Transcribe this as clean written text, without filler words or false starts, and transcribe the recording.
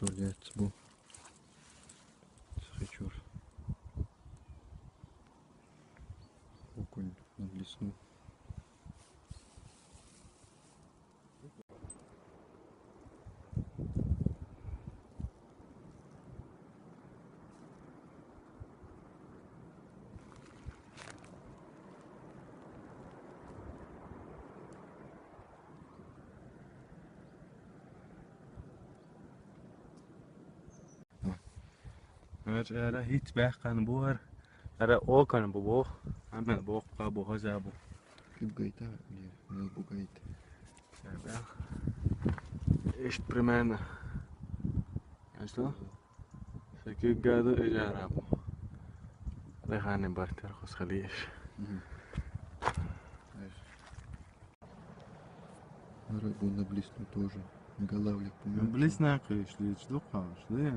tuvalet bu. Схочу. Окунь наблеснул. Era hit bakan buar. Era okan bu. Amen bok pa bu hazabu. Kaip gaita, vėl bugaita. ايش برمانا اشتو سكيك قادو اجارابو ريحاني بارتر خس خليش Рыбу наблеснул тоже. Голавлик помянул. блесна кыш лич духа шли